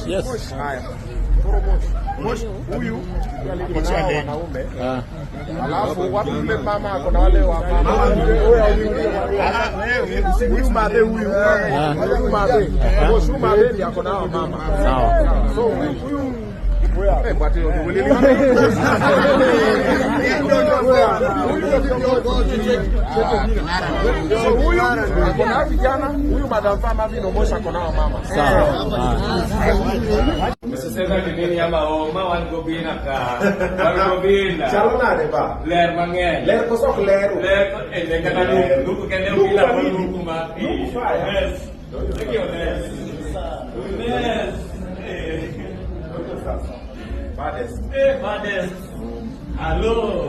Yes. Moshi huyu alikuwa wanaume. Alafu watu wale mama kuna wale wa mama. Huyu madhe huyu. Huyu madhe. Moshi madhe ndio ako nao mama. Sawa. So huyu but kuna vijana huyu madam mama vino Moshi ako nao mama. Sawa. Sasa nini ama oma wan go bina ka. Wan go bina. Chalona de ba. Ler mangen. Ler ko sok ler. Ler de kana lu kene bila ko lu ma. Yes. Yes. Bades. Bades. Hello.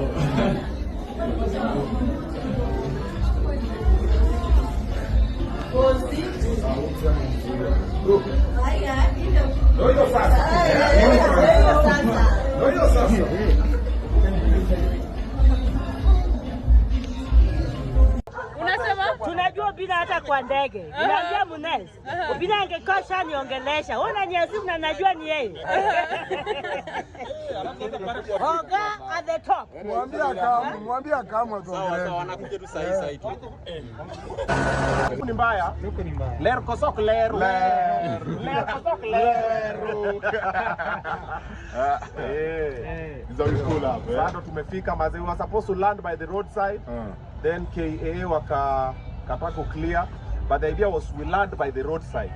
Doido sasa. Doido sasa. Tunajua bila hata kwa ndege. Unajua Munez. Bila angekosha niongelesha. Ona nyasi unanajua ni yeye. Oga at the top. Mwambia kama tuongelee. Sawa wanakuja tu sahi tu. Ni mbaya. Ler kosok leru. Ler kosok leru. Hizo ni cool hapo. Sasa tumefika mazee, we were supposed to land by the roadside. Then KA wakataka clear, but the idea was we land by the roadside.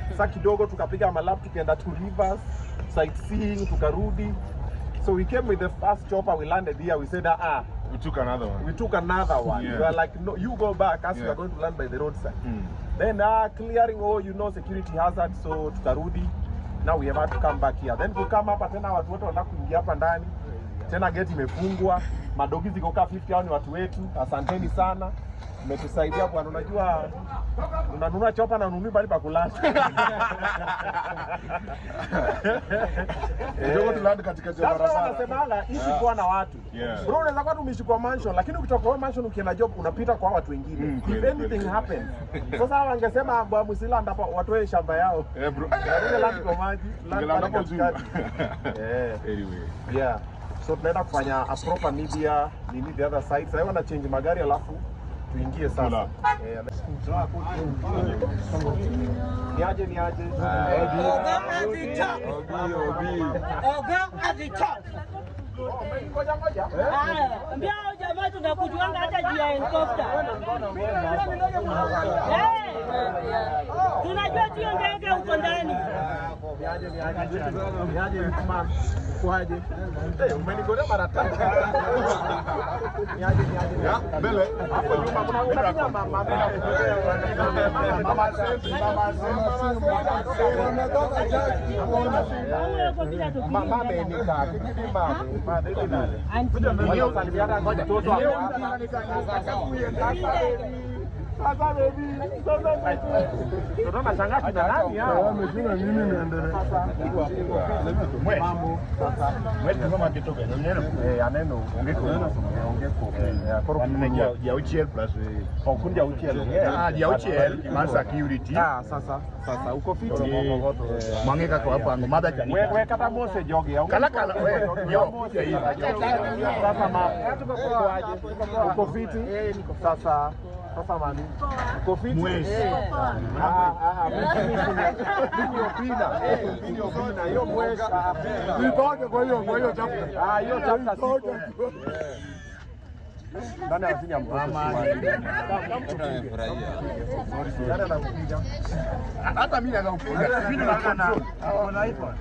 Sasa kidogo tukapiga malap tukaenda to rivers, sightseeing, tukarudi. So we came with the first chopper, we landed here, we said we took another one. Yeah. We were like, no, you go back as we are going to land by the roadside. Then clearing security hazard, so tukarudi. Now we have had to come back here. Then we come hapa tena watu wote wanataka kuingia hapa ndani. Tena gate imefungwa. Madogi ziko kaa 50 hao ni watu wetu. Asanteni sana. Umetusaidia bwana, unajua unanunua chopa na ununui bali pa kulala. Ndio tulandi katika barabara. Sasa wanasemanga ishi kwa na watu. Bro, unaweza kuwa umeshikwa mansion lakini ukitoka kwa mansion ukienda job unapita kwa watu wengine. If anything happens. Sasa wangesema bwa Musila ndapo watoe shamba yao. Bro. Ndio land kwa maji, land kwa juu. Anyway. Yeah. So tunaenda kufanya a proper media nini the other side. Sasa wana change magari alafu tuingie sasa. Niaje. Oga at the top. Ngoja. Mbia jamaa tunakujuanga hata juu ya helicopter. Tunajua tio ndege huko ndani. Niaje mama. Kwaje? Umenigorea mara tatu. Niaje. Mbele. Hapo nyuma kuna mama. Mama amenika. Sasa baby, tunaona shangaa kina nani hao? Wamejua nini niendelee. Mambo sasa. Wewe kama kitoka neno. Aneno ongeko. Koro kunja ya UCL plus kunja UCL. Ya UCL man security. Sasa uko fit. Mangeka kwa hapo ango mada chani. Wewe kata mose joge au kala wewe mose hivi. Sasa uko fit? Niko sasa mami. Uko fit? Mwezi. Mimi opina. Hiyo mwezi. Nitoke kwa hiyo chapter. Hiyo chapter siko. Ndani asinya mama. Tunafurahia. Hata mimi naweza kupiga. Mimi naona unaipa.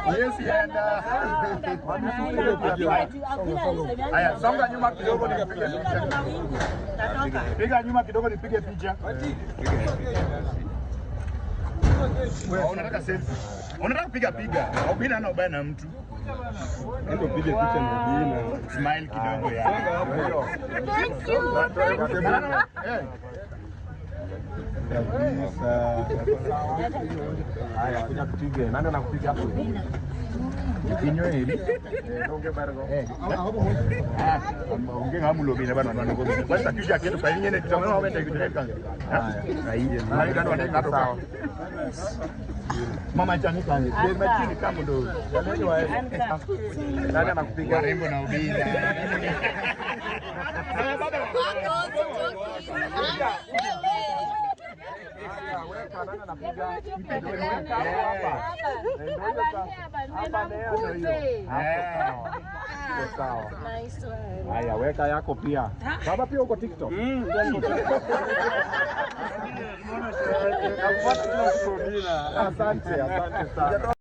Yes, enda. Haya, songa nyuma kidogo nikapiga picha. Piga nyuma kidogo nipige picha. Wewe unataka selfie? Unataka kupiga? Au bila na ubaya na mtu? Ndio pige picha na Obina. Smile kidogo ya. Thank you. Haya, kuja tupige. Nani anakupiga hapo? Kinyo hili. Nonge bargo. Ongea hamu Obina bana wana ngozi. Kwanza kisha kitu kwa nini ni tutamwona wao ndio kitu kanga. Haya. Haya ndio ndio sawa. Mama chani kange. Ndio machini kama ndo. Nani anakupiga? Rembo na Obina. Haya, weka yako pia. Baba pia uko TikTok. Asante sana.